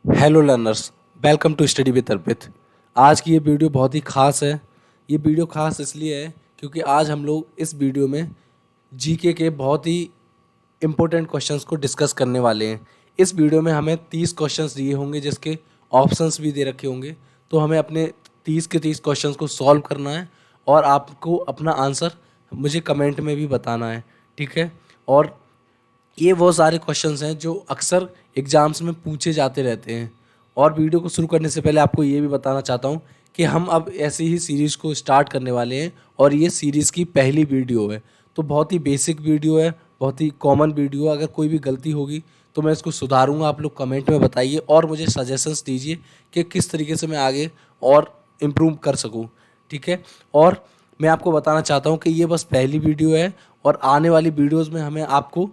Hello learners, welcome to study with Arpit. आज की ये वीडियो बहुत ही ख़ास है। ये वीडियो ख़ास इसलिए है क्योंकि आज हम लोग इस वीडियो में जीके के बहुत ही इम्पोर्टेंट क्वेश्चंस को डिस्कस करने वाले हैं। इस वीडियो में हमें 30 क्वेश्चंस दिए होंगे जिसके ऑप्शंस भी दे रखे होंगे। तो हमें अपने 30 के 30 क्वेश्चंस को सॉल्व करना है और आपको अपना आंसर मुझे कमेंट में भी बताना है, ठीक है। और ये वो सारे क्वेश्चंस हैं जो अक्सर एग्ज़ाम्स में पूछे जाते रहते हैं। और वीडियो को शुरू करने से पहले आपको ये भी बताना चाहता हूँ कि हम अब ऐसी ही सीरीज़ को स्टार्ट करने वाले हैं और ये सीरीज़ की पहली वीडियो है। तो बहुत ही बेसिक वीडियो है, बहुत ही कॉमन वीडियो है। अगर कोई भी गलती होगी तो मैं इसको सुधारूंगा। आप लोग कमेंट में बताइए और मुझे सजेशंस दीजिए कि किस तरीके से मैं आगे और इम्प्रूव कर सकूँ, ठीक है। और मैं आपको बताना चाहता हूँ कि ये बस पहली वीडियो है और आने वाली वीडियोज़ में हमें आपको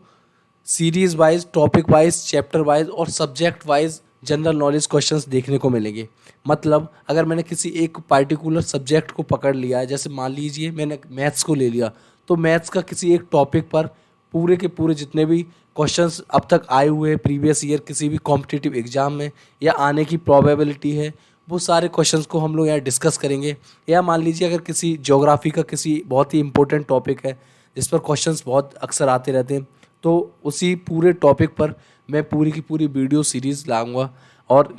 series wise, topic wise, chapter wise और subject wise general knowledge questions देखने को मिलेंगे। मतलब अगर मैंने किसी एक पार्टिकुलर सब्जेक्ट को पकड़ लिया है, जैसे मान लीजिए मैंने मैथ्स को ले लिया, तो मैथ्स का किसी एक टॉपिक पर पूरे के पूरे जितने भी क्वेश्चंस अब तक आए हुए हैं प्रीवियस ईयर किसी भी कॉम्पिटिटिव एग्जाम में या आने की प्रोबेबिलिटी है, वो सारे क्वेश्चंस को हम लोग यहाँ डिस्कस करेंगे। या मान लीजिए अगर किसी ज्योग्राफी का किसी बहुत ही इंपॉर्टेंट टॉपिक है जिस पर क्वेश्चंस बहुत अक्सर आते रहते हैं, तो उसी पूरे टॉपिक पर मैं पूरी की पूरी वीडियो सीरीज़ लाऊंगा। और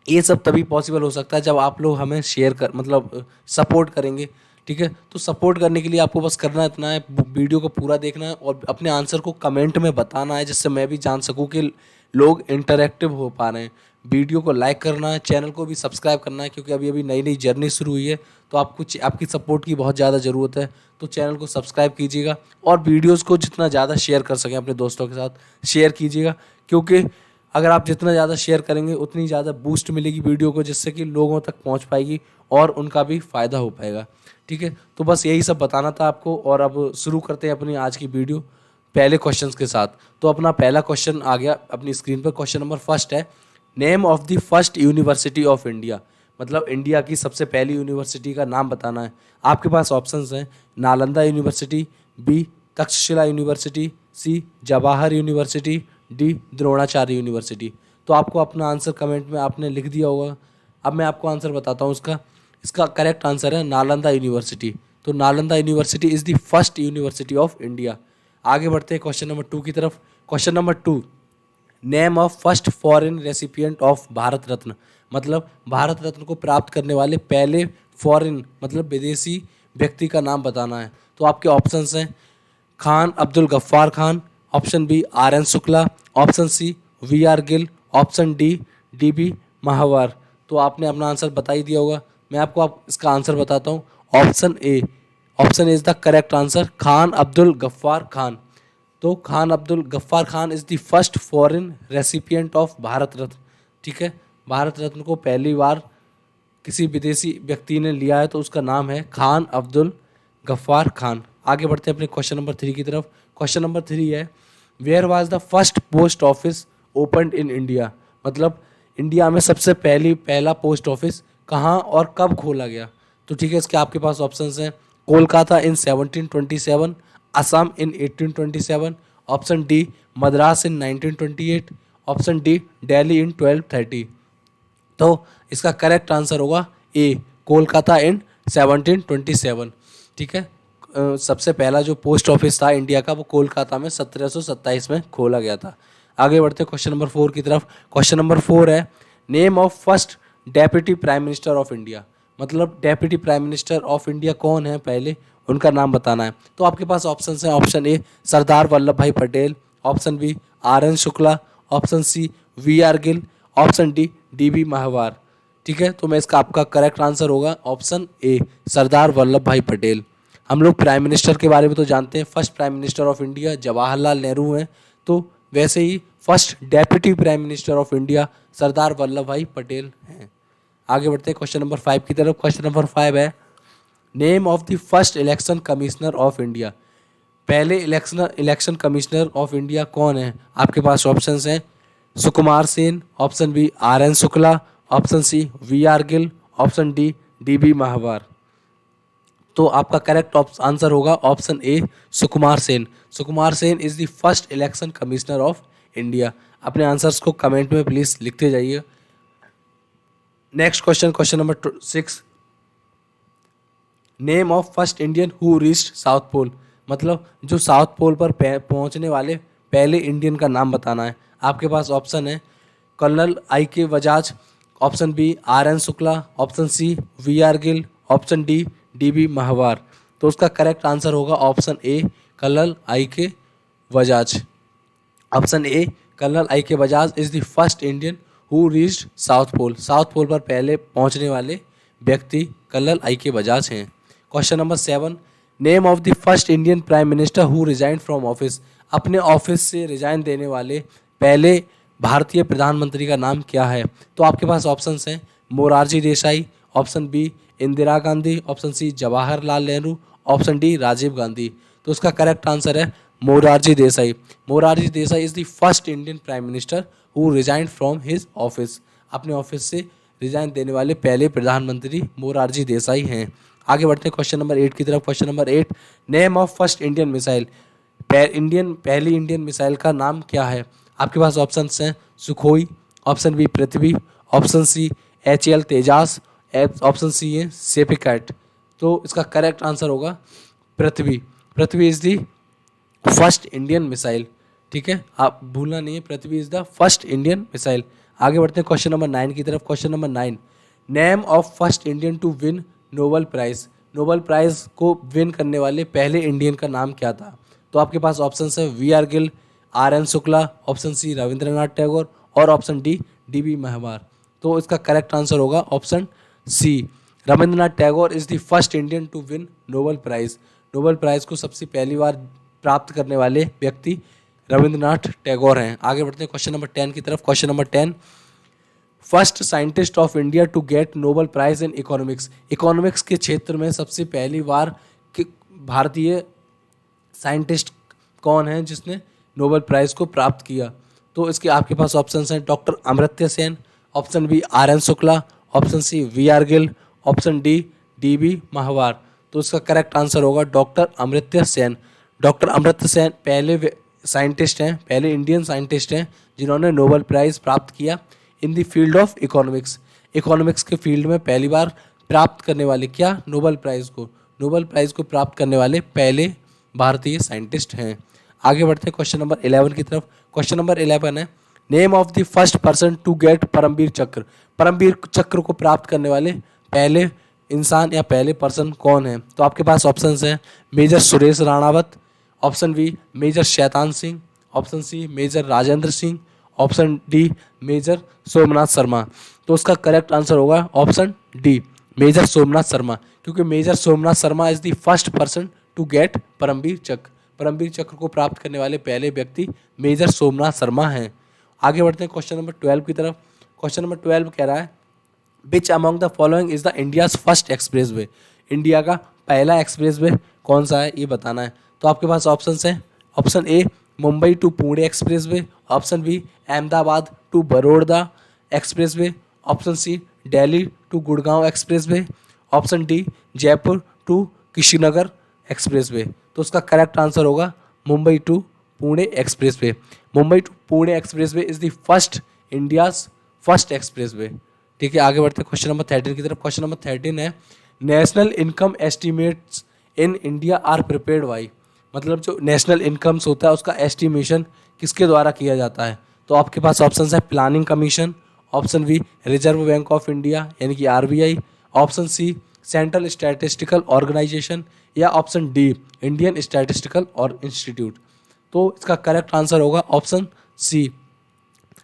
ये सब तभी पॉसिबल हो सकता है जब आप लोग हमें शेयर कर मतलब सपोर्ट करेंगे, ठीक है। तो सपोर्ट करने के लिए आपको बस करना इतना है, वीडियो को पूरा देखना है और अपने आंसर को कमेंट में बताना है, जिससे मैं भी जान सकूं कि लोग इंटरेक्टिव हो पा रहे हैं। वीडियो को लाइक करना है, चैनल को भी सब्सक्राइब करना है क्योंकि अभी अभी नई नई जर्नी शुरू हुई है। तो आपकी सपोर्ट की बहुत ज़्यादा ज़रूरत है। तो चैनल को सब्सक्राइब कीजिएगा और वीडियोज़ को जितना ज़्यादा शेयर कर सकें अपने दोस्तों के साथ शेयर कीजिएगा, क्योंकि अगर आप जितना ज़्यादा शेयर करेंगे उतनी ज़्यादा बूस्ट मिलेगी वीडियो को, जिससे कि लोगों तक पहुंच पाएगी और उनका भी फ़ायदा हो पाएगा, ठीक है। तो बस यही सब बताना था आपको और अब शुरू करते हैं अपनी आज की वीडियो पहले क्वेश्चंस के साथ। तो अपना पहला क्वेश्चन आ गया अपनी स्क्रीन पर। क्वेश्चन नंबर फर्स्ट है, name of the first university of India. मतलब इंडिया की सबसे पहली यूनिवर्सिटी का नाम बताना है। आपके पास ऑप्शंस हैं, Nalanda university, B Takshashila university, C Jawahar university, D Dronacharya university. तो आपको अपना आंसर कमेंट में आपने लिख दिया होगा। अब मैं आपको आंसर बताता हूँ इसका करेक्ट आंसर है नालंदा यूनिवर्सिटी। तो Nalanda university is the first university of India. आगे बढ़ते हैं क्वेश्चन नंबर 2 की तरफ। Question number 2, name of first foreign recipient of Bharat Ratna. मतलब भारत रत्न को प्राप्त करने वाले पहले फॉरेन मतलब विदेशी व्यक्ति का नाम बताना है। तो आपके ऑप्शंस हैं, Khan Abdul Ghaffar Khan, option B R N Shukla, option C V R Gill, option D D B महावर। तो आपने अपना आंसर बता ही दिया होगा। मैं आपको इसका आंसर बताता हूँ। Option A is the correct answer, Khan Abdul Ghaffar Khan. तो Khan Abdul Ghaffar Khan is the first foreign recipient of Bharat Ratna, ठीक है। भारत रत्न को पहली बार किसी विदेशी व्यक्ति ने लिया है तो उसका नाम है खान अब्दुल गफ्फार खान। आगे बढ़ते हैं अपने क्वेश्चन नंबर 3 की तरफ। क्वेश्चन नंबर 3 है, where was the first post office opened in India. मतलब इंडिया में सबसे पहला पोस्ट ऑफिस कहाँ और कब खोला गया। तो ठीक है, इसके आपके पास ऑप्शंस हैं, कोलकाता इन 1727, असम इन 1827, ऑप्शन डी मद्रास इन 1928, ऑप्शन डी दिल्ली इन 1230। तो इसका करेक्ट आंसर होगा ए, कोलकाता इन 1727, ठीक है। सबसे पहला जो पोस्ट ऑफिस था इंडिया का वो कोलकाता में 1727 में खोला गया था। आगे बढ़ते क्वेश्चन नंबर 4 की तरफ। क्वेश्चन नंबर 4 है, name of first deputy prime minister of India. मतलब deputy prime minister of India कौन है पहले, उनका नाम बताना है। तो आपके पास ऑप्शन हैं, option A Sardar Vallabh Bhai Patel, option B R N Shukla, option C V R Gill, option D D B Mahawar, ठीक है। तो मैं इसका आपका करेक्ट आंसर होगा ऑप्शन ए सरदार वल्लभ भाई पटेल। हम लोग प्राइम मिनिस्टर के बारे में तो जानते हैं, first prime minister of India Jawaharlal Nehru हैं। तो वैसे ही first deputy prime minister of India Sardar Vallabh Bhai Patel हैं। आगे बढ़ते हैं क्वेश्चन नंबर 5 की तरफ। क्वेश्चन नंबर 5 है, name of the first election commissioner of India. पहले इलेक्शन कमिश्नर ऑफ इंडिया कौन है। आपके पास ऑप्शंस हैं, Sukumar Sen, option B R N Shukla, option C V R Gill, option D D B महावर। तो आपका करेक्ट आंसर होगा option A Sukumar Sen. Sukumar Sen is the first election commissioner of India. अपने आंसर्स को कमेंट में प्लीज़ लिखते जाइए। Next question, question number 6, name of first Indian who reached south pole. मतलब जो साउथ पोल पर पहुंचने वाले पहले इंडियन का नाम बताना है। आपके पास ऑप्शन है colonel I K Bajaj, option B R N Shukla, option C V R Gill, option D D B महावर। तो उसका करेक्ट आंसर होगा option A colonel I K Bajaj. Option A colonel I K Bajaj is the first Indian who reached south Pole. South Pole पर पहले पहुंचने वाले व्यक्ति colonel I K Bajaj हैं। Question number 7, name of the first Indian prime minister who resign from office. अपने office से resign देने वाले पहले भारतीय प्रधानमंत्री का नाम क्या है। तो आपके पास ऑप्शंस हैं Morarji Desai, option B Indira Gandhi, option C Jawaharlal Nehru, option D Rajiv Gandhi. तो उसका करेक्ट आंसर है Morarji Desai. Morarji Desai is the first Indian prime minister who resign from his office. अपने ऑफिस से रिजाइन देने वाले पहले प्रधानमंत्री मोरारजी देसाई हैं। आगे बढ़ते हैं क्वेश्चन नंबर 8 की तरफ। Question number 8, name of first Indian missile. पहली इंडियन मिसाइल का नाम क्या है। आपके पास ऑप्शंस हैं Sukhoi, option B Prithvi, option C HAL Tejas, option C है सेपिकैट। तो इसका करेक्ट आंसर होगा Prithvi. Prithvi is the first Indian missile. ठीक है, आप भूलना नहीं है, Prithvi is the first Indian missile. आगे बढ़ते हैं क्वेश्चन नंबर 9 की तरफ। Question number 9, name of first Indian to win Nobel prize. Nobel prize को विन करने वाले पहले इंडियन का नाम क्या था। तो आपके पास ऑप्शन है V R Gill, R N Shukla, option C Rabindranath Tagore और ऑप्शन डी डी बी महावर। तो इसका करेक्ट आंसर होगा option C Rabindranath Tagore is the first Indian to win Nobel prize. Nobel prize को सबसे पहली बार प्राप्त करने वाले व्यक्ति रविंद्रनाथ टैगोर हैं। आगे बढ़ते हैं क्वेश्चन नंबर 10 की तरफ। Question number 10, first scientist of India to get Nobel prize in economics. Economics के क्षेत्र में सबसे पहली बार भारतीय साइंटिस्ट कौन है जिसने नोबेल प्राइज को प्राप्त किया। तो इसके आपके पास ऑप्शन हैं doctor Amartya Sen, option B R N Shukla, option C V R Gill, option D D B महावर। तो इसका करेक्ट आंसर होगा डॉक्टर अमर्त्य सेन। डॉक्टर अमर्त्य सेन पहले साइंटिस्ट हैं, पहले इंडियन साइंटिस्ट हैं जिन्होंने नोबेल प्राइज़ प्राप्त किया in the field of economics. Economics के फील्ड में पहली बार प्राप्त करने वाले क्या नोबेल प्राइज़ को, नोबेल प्राइज़ को प्राप्त करने वाले पहले भारतीय साइंटिस्ट हैं। आगे बढ़ते हैं क्वेश्चन नंबर 11 की तरफ। क्वेश्चन नंबर 11 है name of the first person to get Param Vir Chakra. Param Vir चक्र को प्राप्त करने वाले पहले इंसान या पहले पर्सन कौन है। तो आपके पास ऑप्शंस हैं major Suresh Ranawat, option B major Shaitan Singh, option C major Rajendra Singh, option D major Somnath Sharma. तो उसका करेक्ट आंसर होगा option D major Somnath Sharma, क्योंकि major Somnath Sharma is the first person to get Param Vir Chakra. Param Vir चक्र को प्राप्त करने वाले पहले व्यक्ति मेजर सोमनाथ शर्मा हैं। आगे बढ़ते हैं क्वेश्चन नंबर 12 की तरफ। क्वेश्चन नंबर 12 कह रहा है which among the following is the India's first express way. India का पहला एक्सप्रेस वे कौन सा है ये बताना है। तो आपके पास ऑप्शन हैं option A Mumbai to Pune expressway, option B Ahmedabad to Baroda expressway, option C Delhi to Gurgaon expressway, option D Jaipur to Kushinagar expressway. तो उसका करेक्ट आंसर होगा Mumbai to Pune expressway. Mumbai to Pune expressway is the first India's first expressway. ठीक है, आगे बढ़ते हैं question number 13 की तरफ। क्वेश्चन नंबर 13 है national income estimates in India are prepared by. मतलब जो नेशनल इनकम्स होता है उसका एस्टिमेशन किसके द्वारा किया जाता है। तो आपके पास ऑप्शन है planning commission, option B reserve bank of India यानी कि RBI, option C central statistical organisation या ऑप्शन डी इंडियन स्टैटिस्टिकल और इंस्टीट्यूट। तो इसका करेक्ट आंसर होगा option C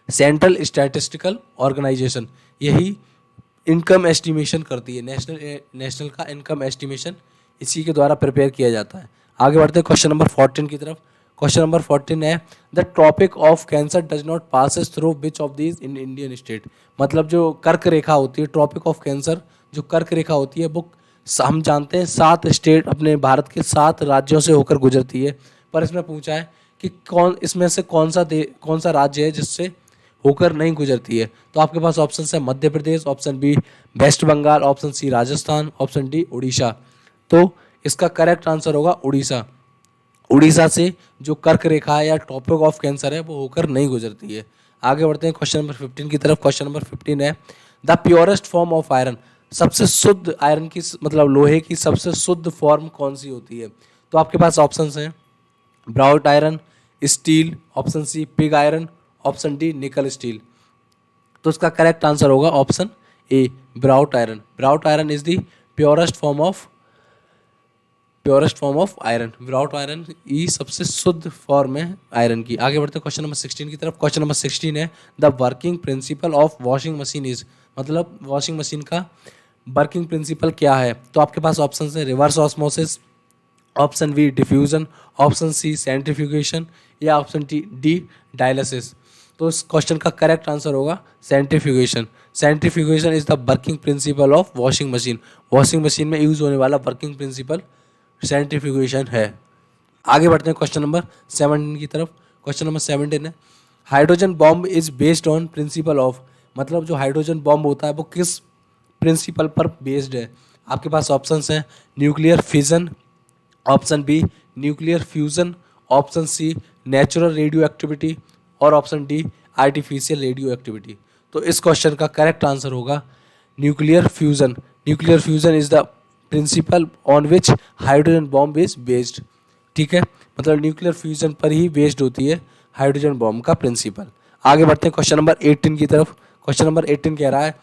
central statistical organisation. यही इनकम एस्टिमेशन करती है, नेशनल का इनकम एस्टिमेशन इसी के द्वारा प्रिपेयर किया जाता है। आगे बढ़ते हैं क्वेश्चन नंबर 14 की तरफ। क्वेश्चन नंबर 14 है the tropic of cancer does not passes through which of these in Indian state. मतलब जो कर्क रेखा होती है, ट्रॉपिक ऑफ कैंसर जो कर्क रेखा होती है वो हम जानते हैं 7 स्टेट अपने भारत के 7 राज्यों से होकर गुजरती है। पर इसमें पूछा है कि कौन इसमें से कौन सा राज्य है जिससे होकर नहीं गुजरती है। तो आपके पास ऑप्शन है Madhya Pradesh, option B West Bengal, option C Rajasthan, option D Orissa. तो इसका करेक्ट आंसर होगा उड़ीसा। उड़ीसा से जो कर्क रेखा है या टॉपिक ऑफ कैंसर है वो होकर नहीं गुजरती है। आगे बढ़ते हैं क्वेश्चन नंबर 15 की तरफ। क्वेश्चन नंबर 15 है the purest form of iron, सबसे शुद्ध आयरन की मतलब लोहे की सबसे शुद्ध फॉर्म कौन सी होती है? तो आपके पास ऑप्शंस हैं wrought iron, steel, option C pig iron, option D nickel steel. तो इसका करेक्ट आंसर होगा option A wrought iron. Wrought iron is the purest form of iron. Wrought iron ये सबसे शुद्ध फॉर्म है आयरन की। आगे बढ़ते हैं क्वेश्चन नंबर 16 की तरफ। क्वेश्चन नंबर 16 है the working principle of washing machine is, मतलब वॉशिंग मशीन का वर्किंग प्रिंसिपल क्या है? तो आपके पास ऑप्शन है reverse osmosis, option B diffusion, option C centrifugation या ऑप्शन डी डायलिसिस। तो इस क्वेश्चन का करेक्ट आंसर होगा centrifugation. Centrifugation is the working principle of washing machine. Washing machine में यूज होने वाला वर्किंग प्रिंसिपल सेंट्रीफ्यूगेशन है। आगे बढ़ते हैं क्वेश्चन नंबर 17 की तरफ। क्वेश्चन नंबर 17 है hydrogen bomb is based on principle of, मतलब जो हाइड्रोजन बॉम्ब होता है वो किस प्रिंसिपल पर बेस्ड है? आपके पास ऑप्शंस हैं nuclear fission, option B nuclear fusion, option C natural radioactivity और option D artificial radioactivity. तो इस क्वेश्चन का करेक्ट आंसर होगा nuclear fusion. Nuclear fusion is the principle on which hydrogen bomb is based. ठीक है, मतलब nuclear fusion पर ही based होती है हाइड्रोजन बॉम्ब का प्रिंसिपल। आगे बढ़ते हैं क्वेश्चन नंबर 18 की तरफ। क्वेश्चन नंबर 18 कह रहा है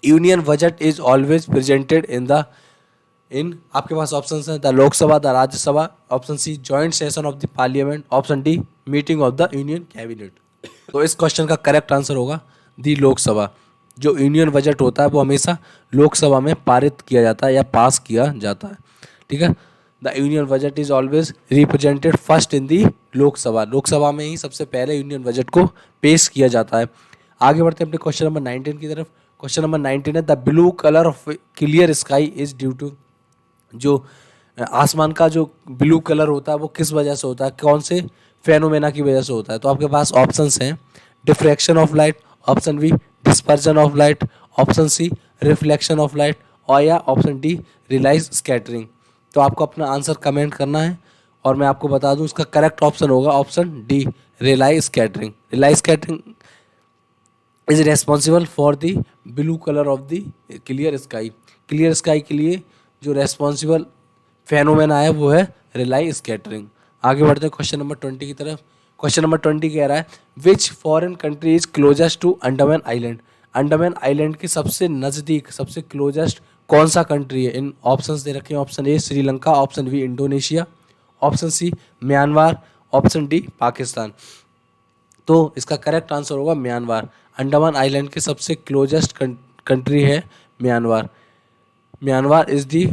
union budget is always presented in आपके पास ऑप्शन हैं the Lok Sabha, the Rajya Sabha, option C joint session of the parliament, option D meeting of the union cabinet. तो इस क्वेश्चन का करेक्ट आंसर होगा दी लोकसभा। जो यूनियन बजट होता है वो हमेशा लोकसभा में पारित किया जाता है या पास किया जाता है। ठीक है, the union budget is always represented first in the Lok Sabha. Lok Sabha में ही सबसे पहले यूनियन बजट को पेश किया जाता है। आगे बढ़ते हैं अपने क्वेश्चन नंबर 19 की तरफ। क्वेश्चन नंबर 19 है the blue colour of clear sky is due to, जो आसमान का जो ब्लू कलर होता है वो किस वजह से होता है, कौन से फेनोमेना की वजह से होता है? तो आपके पास ऑप्शंस हैं diffraction of light, option B dispersion of light, option C reflection of light और या ऑप्शन डी रिलाइज स्कैटरिंग। तो आपको अपना आंसर कमेंट करना है और मैं आपको बता दूं इसका करेक्ट ऑप्शन होगा option D Rayleigh scattering. Rayleigh scattering is responsible for the blue colour of the clear sky. Clear sky के लिए जो रेस्पॉन्सिबल फेनोमेना है वो है रिलाई स्कैटरिंग। आगे बढ़ते हैं क्वेश्चन नंबर 20 की तरफ। क्वेश्चन नंबर 20 कह रहा है which foreign country is closest to Andaman island. Andaman island के सबसे नज़दीक सबसे क्लोजेस्ट कौन सा कंट्री है? इन ऑप्शंस दे रखे हैं option A Sri Lanka, option B Indonesia, option C Myanmar, option D Pakistan. तो इसका करेक्ट आंसर होगा म्यांमार। अंडमान आइलैंड के सबसे क्लोजेस्ट कंट्री है Myanmar. Myanmar is the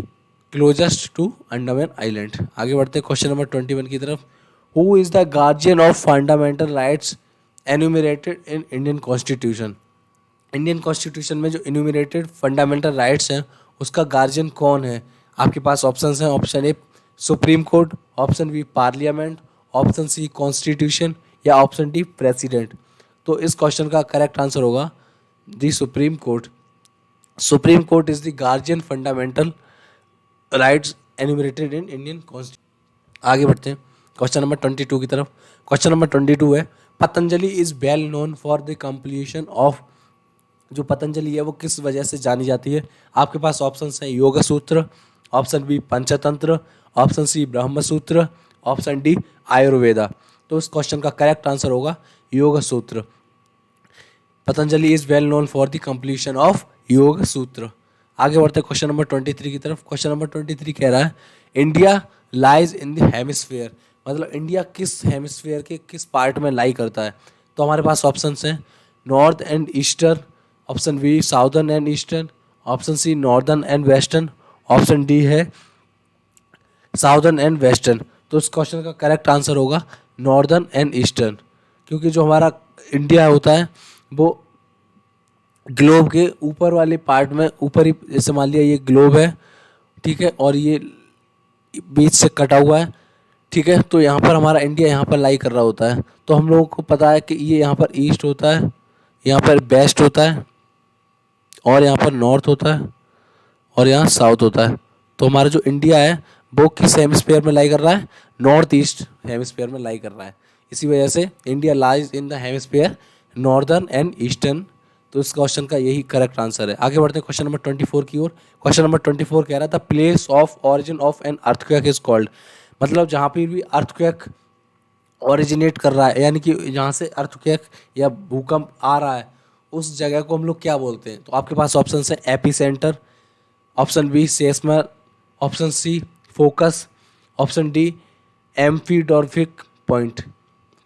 closest to Andaman island. आगे बढ़ते हैं क्वेश्चन नंबर 21 की तरफ। Who is the guardian of fundamental rights enumerated in Indian constitution. Indian constitution में जो एन्यूमरेटेड फंडामेंटल राइट्स हैं उसका गार्जियन कौन है? आपके पास ऑप्शंस हैं option A supreme court, option B parliament, option C constitution या ऑप्शन डी प्रेसिडेंट। तो इस क्वेश्चन का करेक्ट आंसर होगा the supreme court. Supreme court is the guardian fundamental rights enumerated in Indian constitution. आगे बढ़ते हैं question number 22 की तरफ। क्वेश्चन नंबर 22 है Patanjali is well known for the completion of, जो पतंजलि है वो किस वजह से जानी जाती है? आपके पास ऑप्शंस हैं Yoga Sutra, option B Panchatantra, option C Brahma Sutra, option D Ayurveda. तो इस क्वेश्चन का करेक्ट आंसर होगा योग सूत्र। Patanjali is well known for the completion of योग सूत्र। आगे बढ़ते हैं क्वेश्चन नंबर 23 की तरफ। क्वेश्चन नंबर 23 कह रहा है India lies in the hemisphere, मतलब इंडिया किस हेमिस्फीयर के किस पार्ट में लाई करता है? तो हमारे पास ऑप्शंस हैं north and eastern, option B southern and eastern, option C northern and western, option D है साउदर्न एंड वेस्टर्न। तो इस क्वेश्चन का करेक्ट आंसर होगा नॉर्दर्न एंड ईस्टर्न, क्योंकि जो हमारा इंडिया होता है वो ग्लोब के ऊपर वाले पार्ट में ऊपर ही, जैसे मान लिया ये ग्लोब है, ठीक है, और ये बीच से कटा हुआ है, ठीक है, तो यहाँ पर हमारा इंडिया यहाँ पर लाई कर रहा होता है। तो हम लोगों को पता है कि ये यहाँ पर ईस्ट होता है, यहाँ पर वेस्ट होता है और यहाँ पर नॉर्थ होता है और यहाँ साउथ होता है। तो हमारा जो इंडिया है वो किस हेमिस्फीयर में लाई कर रहा है? नॉर्थ ईस्ट हेमिस्फीयर में लाई कर रहा है। इसी वजह से India lies in the hemisphere northern and eastern. तो इस क्वेश्चन का यही करेक्ट आंसर है। आगे बढ़ते हैं क्वेश्चन नंबर 24 की ओर। क्वेश्चन नंबर 24 कह रहा था place of origin of an earthquake is called, मतलब जहाँ पे भी अर्थक्वेक ओरिजिनेट कर रहा है, यानी कि जहाँ से अर्थक्वेक या भूकंप आ रहा है उस जगह को हम लोग क्या बोलते हैं। तो आपके पास ऑप्शन है एपी सेंटर, ऑप्शन बी सेस्मर, option C focus, option D amphidromic point.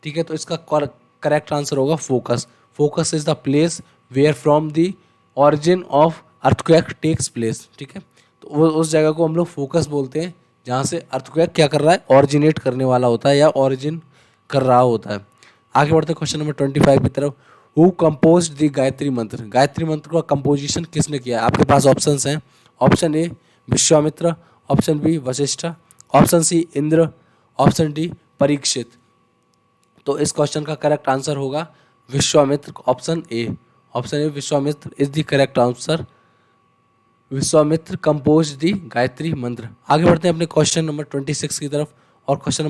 ठीक है, तो इसका करेक्ट आंसर होगा focus. Focus is the place where from the origin of earthquake takes place. ठीक है, तो वो उस जगह को हम लोग फोकस बोलते हैं जहाँ से अर्थक्वेक क्या कर रहा है, ऑरिजिनेट करने वाला होता है या ऑरिजिन कर रहा होता है। आगे बढ़ते हैं क्वेश्चन नंबर 25 की तरफ। हु कंपोज द गायत्री मंत्र, गायत्री मंत्र का कंपोजिशन किसने किया है। आपके पास ऑप्शंस हैं, option A Vishwamitra, option B Vashishtha, option C Indra, option D Parikshit. तो इस क्वेश्चन का करेक्ट आंसर होगा Vishwamitra, option A. Option A Vishwamitra is the correct answer. Vishwamitra compose the Gayatri mantra. आगे बढ़ते हैं अपने क्वेश्चन नंबर 26 की तरफ। और question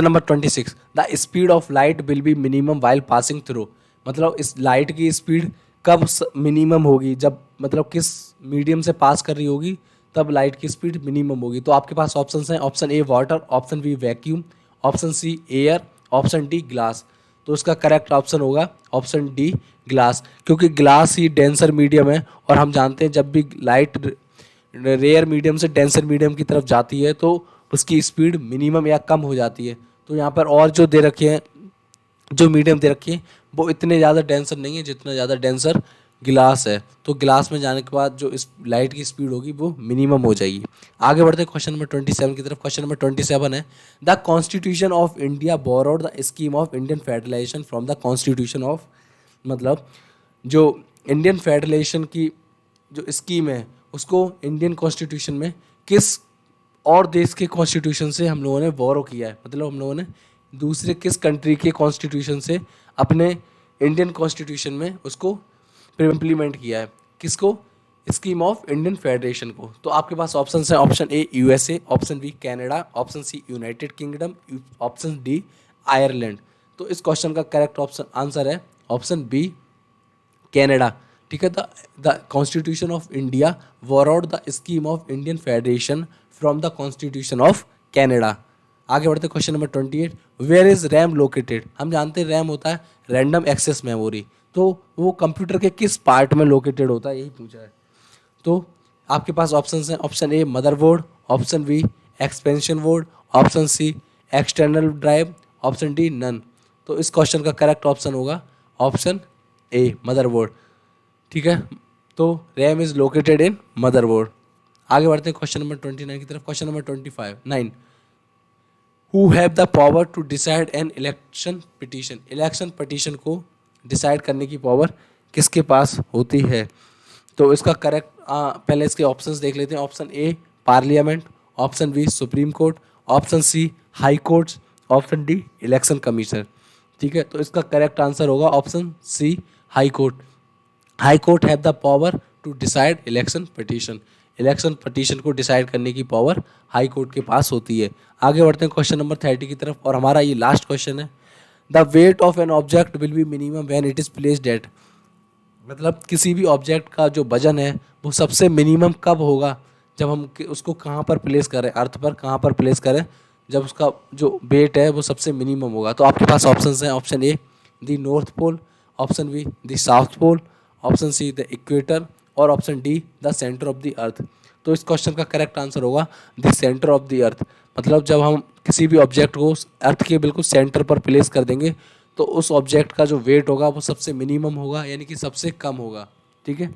number 26 the speed of light will be minimum while passing through, मतलब इस लाइट की स्पीड कब मिनिमम होगी, जब मतलब किस मीडियम से पास कर रही होगी तब लाइट की स्पीड मिनिमम होगी। तो आपके पास ऑप्शन हैं, option A water, option B vacuum, option C air, option D glass. तो इसका करेक्ट ऑप्शन होगा ऑप्शन डी ग्लास, क्योंकि ग्लास ही डेंसर मीडियम है और हम जानते हैं जब भी लाइट रेयर मीडियम से डेंसर मीडियम की तरफ जाती है तो उसकी स्पीड मिनिमम या कम हो जाती है। तो यहाँ पर और जो दे रखे हैं, जो मीडियम दे रखे हैं वो इतने ज़्यादा डेंसर नहीं है जितना ज़्यादा डेंसर गिलास है। तो गिलास में जाने के बाद जो इस लाइट की स्पीड होगी वो मिनिमम हो जाएगी। आगे बढ़ते हैं क्वेश्चन नंबर 27 की तरफ। क्वेश्चन नंबर 27 है the constitution of India borrowed the scheme of Indian federation from the constitution of, मतलब जो इंडियन फेडरेशन की जो स्कीम है उसको इंडियन कॉन्स्टिट्यूशन में किस और देश के कॉन्स्टिट्यूशन से हम लोगों ने बोरो किया है, मतलब हम लोगों ने दूसरे किस कंट्री के कॉन्स्टिट्यूशन से अपने इंडियन कॉन्स्टिट्यूशन में उसको इम्प्लीमेंट किया है। किसको, स्कीम ऑफ इंडियन फेडरेशन को। तो आपके पास ऑप्शन है, option A USA, option B Canada, option C United Kingdom, option D Ireland. तो इस क्वेश्चन का करेक्ट ऑप्शन आंसर है ऑप्शन बी कनाडा। ठीक है, the constitution of India borrowed the scheme of Indian federation from the constitution of Canada. आगे बढ़ते question number 28 where is RAM located. हम जानते हैं रैम होता है रैंडम एक्सेस मेमोरी, तो वो कंप्यूटर के किस पार्ट में लोकेटेड होता है यही पूछा है। तो आपके पास ऑप्शन हैं, option A motherboard, option B expansion board, option C external drive, option D none. तो इस क्वेश्चन का करेक्ट ऑप्शन होगा ऑप्शन ए मदरबोर्ड। ठीक है, तो RAM is located in motherboard. आगे बढ़ते हैं क्वेश्चन नंबर 29 की तरफ। Question number 25 who have the power to decide an election petition. Election petition को डिसाइड करने की पावर किसके पास होती है। तो इसका करेक्ट पहले इसके ऑप्शंस देख लेते हैं। Option A parliament, option B supreme court, option C high courts, option D election commission. ठीक है, तो इसका करेक्ट आंसर होगा option C high court. High court have the power to decide election petition. Election petition को decide करने की power high court के पास होती है। आगे बढ़ते हैं क्वेश्चन नंबर 30 की तरफ और हमारा ये लास्ट क्वेश्चन है the weight of an object will be minimum when it is placed at, मतलब किसी भी ऑब्जेक्ट का जो वजन है वो सबसे मिनिमम कब होगा, जब हम उसको कहाँ पर प्लेस करें, अर्थ पर कहाँ पर प्लेस करें जब उसका जो वेट है वो सबसे मिनिमम होगा। तो आपके पास ऑप्शंस हैं, option A the North Pole, option B the South Pole, option C the equator और option D the centre of the earth. तो इस क्वेश्चन का करेक्ट आंसर होगा the centre of the earth, मतलब जब हम किसी भी ऑब्जेक्ट को अर्थ के बिल्कुल सेंटर पर प्लेस कर देंगे तो उस ऑब्जेक्ट का जो वेट होगा वो सबसे मिनिमम होगा, यानी कि सबसे कम होगा। ठीक है,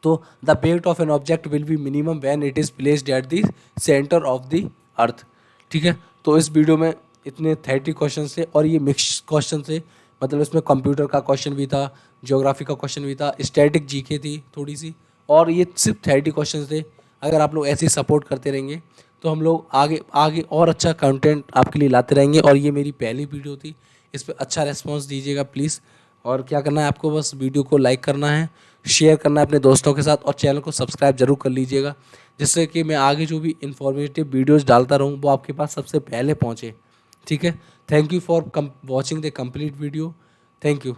तो the weight of an object will be minimum when it is placed at the centre of the अर्थ। ठीक है, तो इस वीडियो में इतने 30 क्वेश्चन थे और ये मिक्स क्वेश्चन थे, मतलब इसमें कंप्यूटर का क्वेश्चन भी था, ज्योग्राफी का क्वेश्चन भी था, स्टैटिक जीके थी थोड़ी सी, और ये सिर्फ 30 क्वेश्चन थे। अगर आप लोग ऐसे ही सपोर्ट करते रहेंगे तो हम लोग आगे आगे और अच्छा कंटेंट आपके लिए लाते रहेंगे। और ये मेरी पहली वीडियो थी, इस पर अच्छा रिस्पॉन्स दीजिएगा प्लीज़। और क्या करना है आपको, बस वीडियो को लाइक करना है, शेयर करना है अपने दोस्तों के साथ और चैनल को सब्सक्राइब जरूर कर लीजिएगा, जिससे कि मैं आगे जो भी इन्फॉर्मेटिव वीडियोस डालता रहूँ वो आपके पास सबसे पहले पहुँचे। ठीक है, thank you for watching the complete video. Thank you.